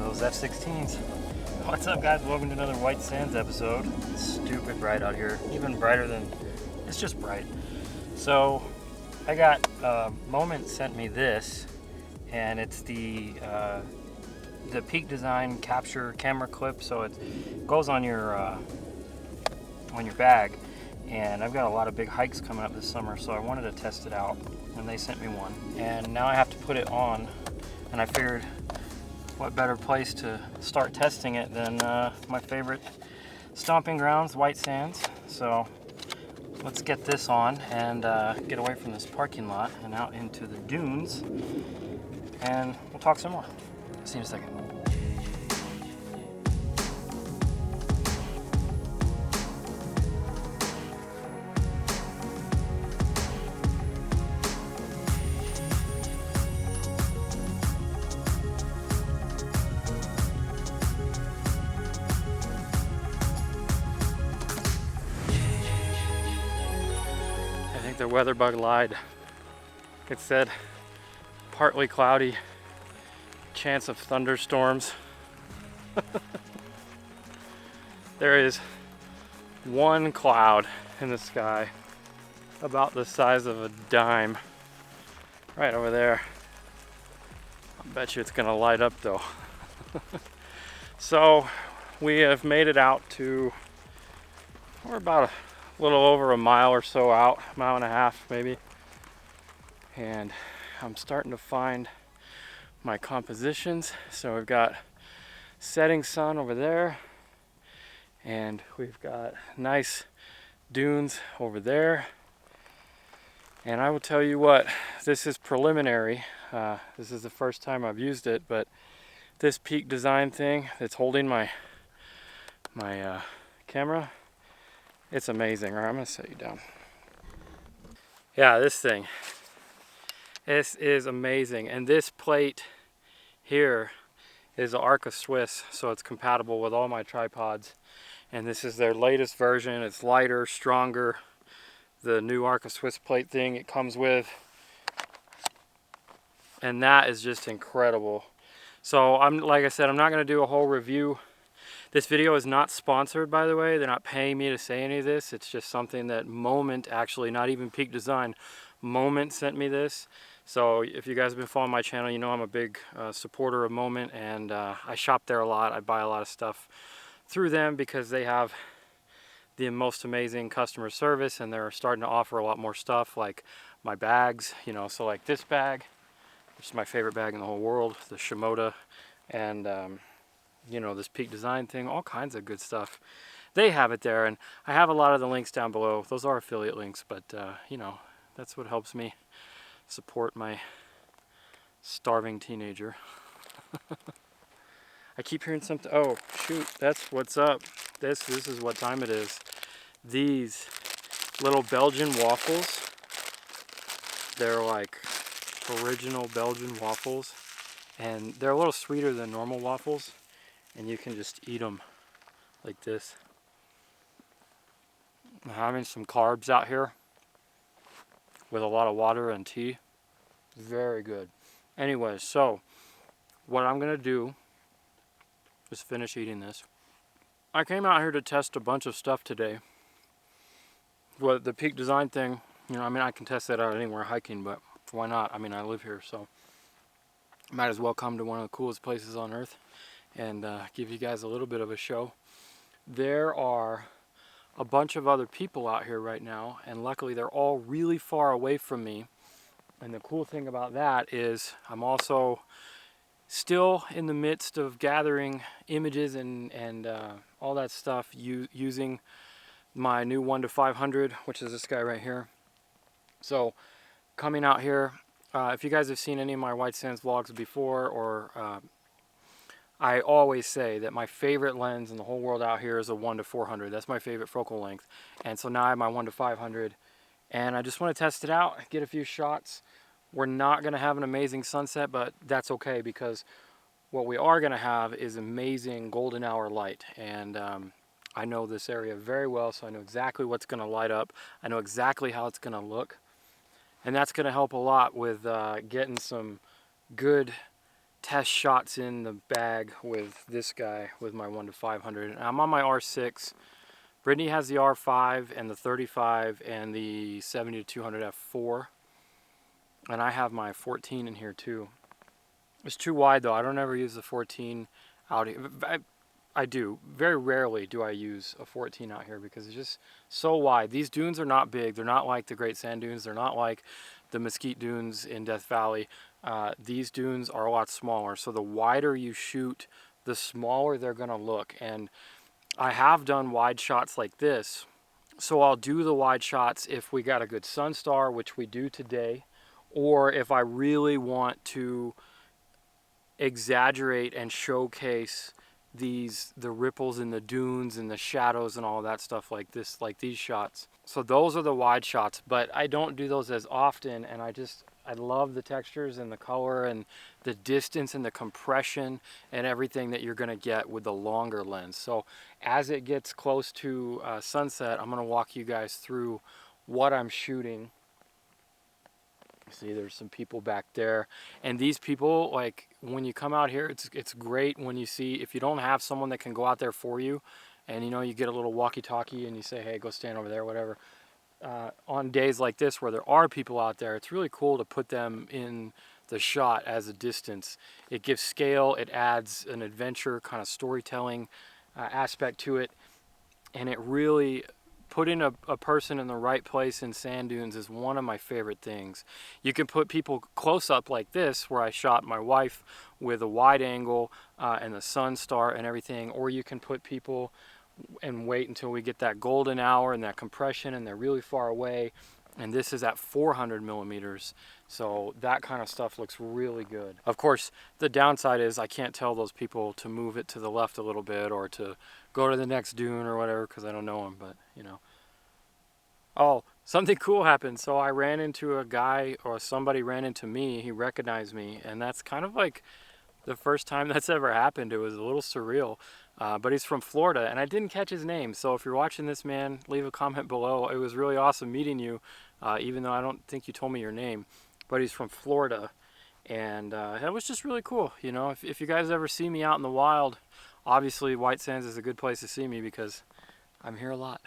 those F-16s. What's up, guys? Welcome to another White Sands episode. It's stupid bright out here, even brighter than, it's just bright. So I got, Moment sent me this, and it's the Peak Design capture camera clip. So it goes on your bag, and I've got a lot of big hikes coming up this summer, so I wanted to test it out, and they sent me one. And now I have to put it on, and I figured what better place to start testing it than my favorite stomping grounds, White Sands. So let's get this on and get away from this parking lot and out into the dunes, and we'll talk some more. See you in a second. The weather bug lied. It said partly cloudy, chance of thunderstorms. There is one cloud in the sky about the size of a dime right over there. I bet you it's gonna light up though. So we have made it out to, we're about a little over a mile or so out, mile and a half maybe, and I'm starting to find my compositions. So we've got setting sun over there, and we've got nice dunes over there, and I will tell you what, this is preliminary. This is the first time I've used it, but this Peak Design thing that's holding my camera, it's amazing. All right, I'm gonna set you down. Yeah, this thing. This is amazing. And this plate here is the Arca Swiss, so it's compatible with all my tripods. And this is their latest version. It's lighter, stronger. The new Arca Swiss plate thing it comes with. And that is just incredible. So like I said, I'm not gonna do a whole review. This video is not sponsored, by the way. They're not paying me to say any of this. It's just something that Moment, actually, not even Peak Design, Moment sent me this. So if you guys have been following my channel, you know I'm a big supporter of Moment, and I shop there a lot. I buy a lot of stuff through them because they have the most amazing customer service, and they're starting to offer a lot more stuff, like my bags, you know. So like this bag, which is my favorite bag in the whole world, the Shimoda, and you know, this Peak Design thing, all kinds of good stuff. They have it there, and I have a lot of the links down below. Those are affiliate links, but you know, that's what helps me support my starving teenager. I keep hearing something. Oh shoot, that's what's up. This is what time it is. These little Belgian waffles, they're like original Belgian waffles, and they're a little sweeter than normal waffles. And you can just eat them like this. I'm having some carbs out here with a lot of water and tea. Very good. Anyway, so what I'm gonna do is finish eating this. I came out here to test a bunch of stuff today. Well, the Peak Design thing, you know, I mean, I can test that out anywhere hiking, but why not? I mean, I live here, so might as well come to one of the coolest places on earth and give you guys a little bit of a show. There are a bunch of other people out here right now, and luckily they're all really far away from me. And the cool thing about that is I'm also still in the midst of gathering images and all that stuff using my new 1-500, which is this guy right here. So coming out here, if you guys have seen any of my White Sands vlogs before, or I always say that my favorite lens in the whole world out here is a 1-400. That's my favorite focal length. And so now I have my 1-500, and I just want to test it out, get a few shots. We're not going to have an amazing sunset, but that's okay, because what we are going to have is amazing golden hour light. And I know this area very well, so I know exactly what's going to light up. I know exactly how it's going to look. And that's going to help a lot with getting some good test shots in the bag with this guy, with my 1-500. I'm on my R6. Brittany has the R5 and the 35 and the 70-200 f4. And I have my 14 in here too. It's too wide though. I don't ever use the 14 out here. I do. Very rarely do I use a 14 out here because it's just so wide. These dunes are not big. They're not like the Great Sand Dunes. They're not like the Mesquite Dunes in Death Valley. These dunes are a lot smaller. So the wider you shoot, the smaller they're going to look. And I have done wide shots like this. So I'll do the wide shots if we got a good sun star, which we do today, or if I really want to exaggerate and showcase the ripples in the dunes and the shadows and all that stuff like this, like these shots. So those are the wide shots, but I don't do those as often, and I love the textures and the color and the distance and the compression and everything that you're going to get with the longer lens. So as it gets close to sunset, I'm going to walk you guys through what I'm shooting. See, there's some people back there, and these people, like, when you come out here, it's great when you see, if you don't have someone that can go out there for you, and you know, you get a little walkie-talkie and you say, hey, go stand over there, whatever. On days like this where there are people out there, it's really cool to put them in the shot as a distance. It gives scale, it adds an adventure kind of storytelling aspect to it, and it really, putting a person in the right place in sand dunes is one of my favorite things. You can put people close up like this, where I shot my wife with a wide angle and the sun star and everything, or you can put people and wait until we get that golden hour and that compression and they're really far away, and this is at 400 millimeters, so that kind of stuff looks really good. Of course, the downside is I can't tell those people to move it to the left a little bit or to go to the next dune or whatever, because I don't know them, but you know. Oh, something cool happened. So I ran into a guy, or somebody ran into me. He recognized me, and that's kind of like the first time that's ever happened. It was a little surreal, but he's from Florida, and I didn't catch his name. So if you're watching this, man, leave a comment below. It was really awesome meeting you, even though I don't think you told me your name, but he's from Florida, and it was just really cool. You know, if you guys ever see me out in the wild, obviously White Sands is a good place to see me because I'm here a lot.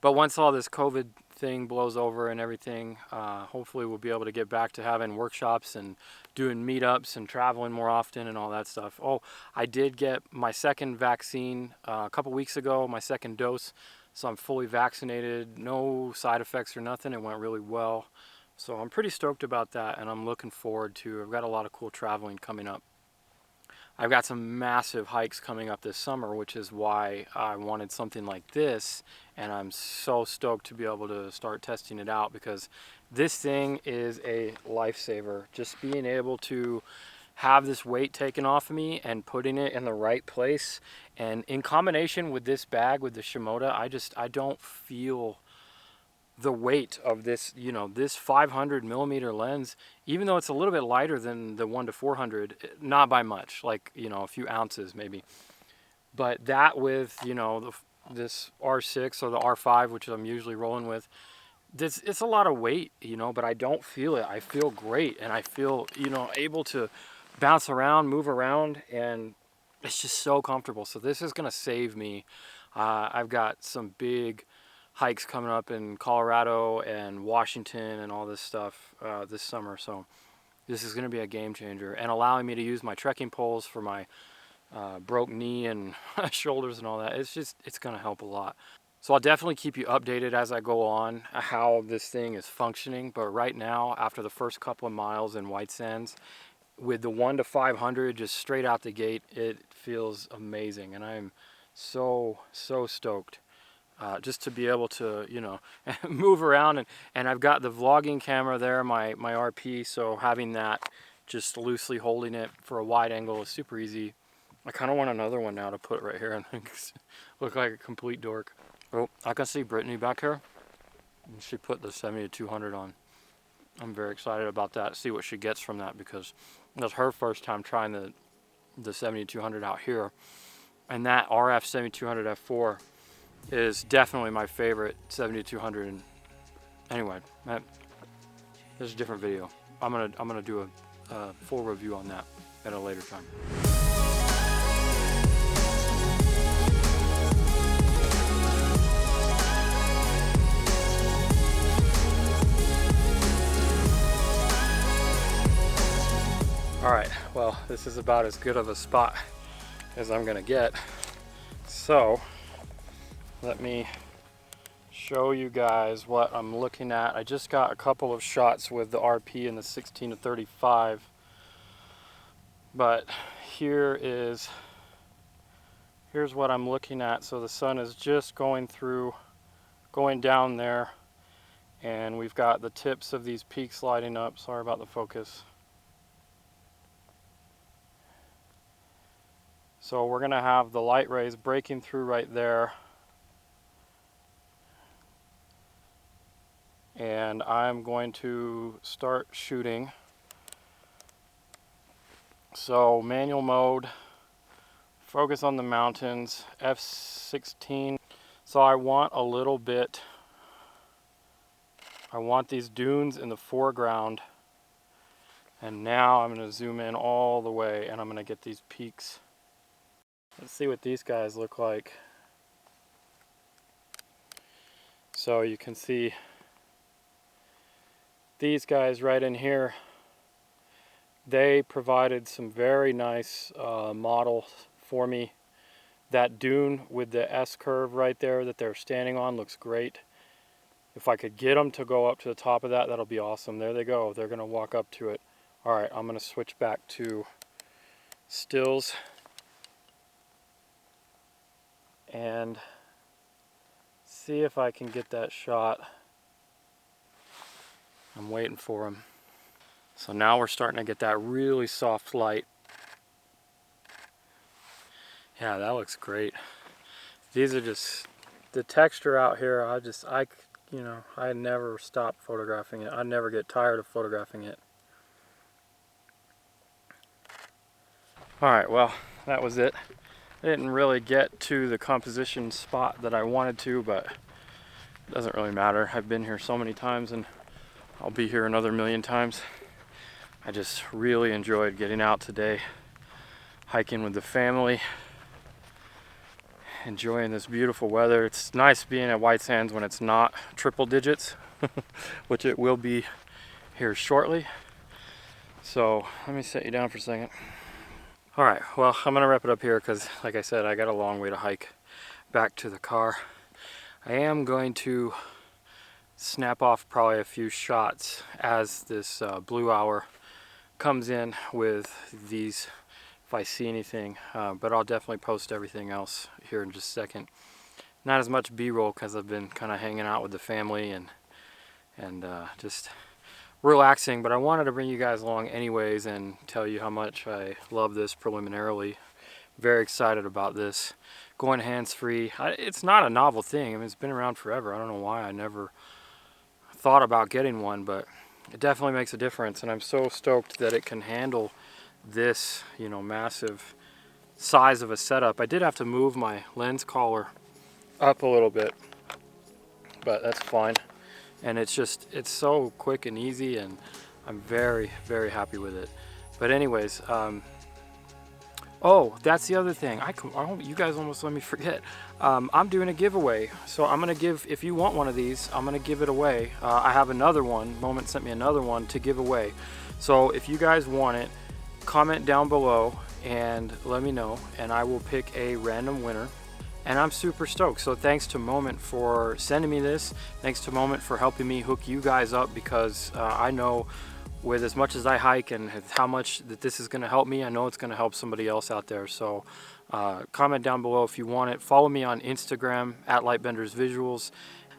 But once all this COVID thing blows over and everything, hopefully we'll be able to get back to having workshops and doing meetups and traveling more often and all that stuff. Oh, I did get my second vaccine a couple weeks ago, my second dose. So I'm fully vaccinated, no side effects or nothing. It went really well. So I'm pretty stoked about that, and I'm looking forward to, I've got a lot of cool traveling coming up. I've got some massive hikes coming up this summer, which is why I wanted something like this, and I'm so stoked to be able to start testing it out, because this thing is a lifesaver. Just being able to have this weight taken off of me and putting it in the right place, and in combination with this bag, with the Shimoda, I don't feel the weight of this, you know, this 500 millimeter lens, even though it's a little bit lighter than the 1-400, not by much, like, you know, a few ounces maybe. But that with, you know, this R6 or the R5, which I'm usually rolling with, it's a lot of weight, you know, but I don't feel it. I feel great, and I feel, you know, able to bounce around, move around, and it's just so comfortable. So this is going to save me. I've got some big hikes coming up in Colorado and Washington and all this stuff this summer, so this is going to be a game changer, and allowing me to use my trekking poles for my broke knee and shoulders and all that. It's going to help a lot. So I'll definitely keep you updated as I go on how this thing is functioning, but right now, after the first couple of miles in White Sands, with the 1-500 just straight out the gate, it feels amazing, and I'm so stoked. Just to be able to, you know, move around, and I've got the vlogging camera there, my RP, so having that, just loosely holding it for a wide angle is super easy. I kind of want another one now to put right here and look like a complete dork. Oh, I can see Brittany back here. She put the 70-200 on. I'm very excited about that, see what she gets from that, because that's her first time trying the 70-200 out here, and that RF 70-200 f4 is definitely my favorite 70-200. And anyway, this is a different video. I'm gonna do a full review on that at a later time. Alright, well, this is about as good of a spot as I'm gonna get. So, let me show you guys what I'm looking at. I just got a couple of shots with the RP and the 16-35, but here's what I'm looking at. So the sun is just going down there, and we've got the tips of these peaks lighting up. Sorry about the focus. So we're gonna have the light rays breaking through right there. And I'm going to start shooting. So manual mode, focus on the mountains, F16. So I want a little bit, I want these dunes in the foreground. And now I'm gonna zoom in all the way and I'm gonna get these peaks. Let's see what these guys look like. So you can see these guys right in here. They provided some very nice models for me. That dune with the S curve right there that they're standing on looks great. If I could get them to go up to the top of that, that'll be awesome. There they go. They're gonna walk up to it. All right, I'm gonna switch back to stills and see if I can get that shot. I'm waiting for him. So now we're starting to get that really soft light. Yeah, that looks great. These are just, the texture out here, I never stop photographing it. I never get tired of photographing it. All right, well, that was it. I didn't really get to the composition spot that I wanted to, but it doesn't really matter. I've been here so many times and I'll be here another million times. I just really enjoyed getting out today, hiking with the family, enjoying this beautiful weather. It's nice being at White Sands when it's not triple digits, which it will be here shortly. So let me set you down for a second. All right, well, I'm gonna wrap it up here because, like I said, I got a long way to hike back to the car. I am going to snap off probably a few shots as this blue hour comes in with these, if I see anything, but I'll definitely post everything else here in just a second. Not as much B-roll because I've been kind of hanging out with the family and just relaxing, but I wanted to bring you guys along anyways and tell you how much I love this preliminarily. Very excited about this. Going hands-free. It's not a novel thing. I mean, it's been around forever. I don't know why I never thought about getting one, but it definitely makes a difference, and I'm so stoked that it can handle this, you know, massive size of a setup. I did have to move my lens collar up a little bit, but that's fine. And it's so quick and easy, and I'm very, very happy with it. But anyways, oh, that's the other thing. You guys almost let me forget. I'm doing a giveaway. So I'm gonna give, if you want one of these, I'm gonna give it away. I have another one. Moment sent me another one to give away. So if you guys want it, comment down below and let me know, and I will pick a random winner. And I'm super stoked. So thanks to Moment for sending me this. Thanks to Moment for helping me hook you guys up, because I know with as much as I hike and how much that this is gonna help me, I know it's gonna help somebody else out there. So comment down below if you want it. Follow me on Instagram at LightbendersVisuals,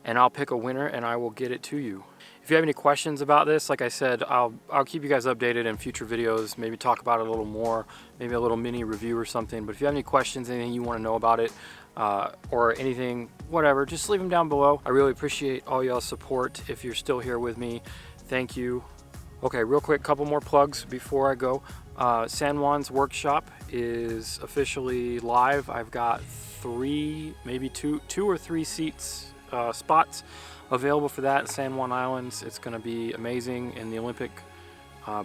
and I'll pick a winner and I will get it to you. If you have any questions about this, like I said, I'll keep you guys updated in future videos, maybe talk about it a little more, maybe a little mini review or something. But if you have any questions, anything you want to know about it, or anything, whatever, just leave them down below. I really appreciate all y'all's support. If you're still here with me, thank you. Okay, real quick, couple more plugs before I go. San Juan's workshop is officially live. I've got maybe two or three spots available for that at San Juan Islands. It's going to be amazing in the Olympic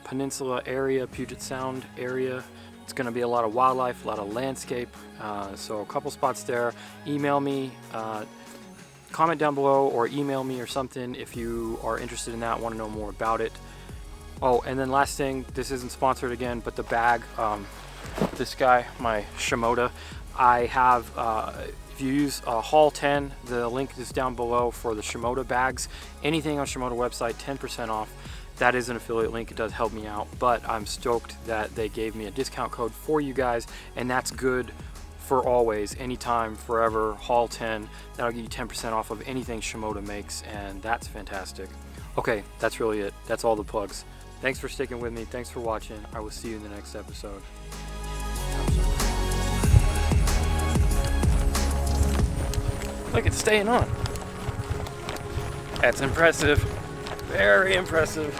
Peninsula area, Puget Sound area. It's going to be a lot of wildlife, a lot of landscape. So a couple spots there. Email me, comment down below, or email me or something if you are interested in that, want to know more about it. Oh, and then last thing, this isn't sponsored again, but the bag, this guy, my Shimoda, I have, if you use Haul 10, the link is down below for the Shimoda bags. Anything on Shimoda website, 10% off. That is an affiliate link, it does help me out, but I'm stoked that they gave me a discount code for you guys, and that's good for always, anytime, forever. Haul 10, that'll give you 10% off of anything Shimoda makes, and that's fantastic. Okay, that's really it. That's all the plugs. Thanks for sticking with me. Thanks for watching. I will see you in the next episode. Look, it's staying on. That's impressive. Very impressive.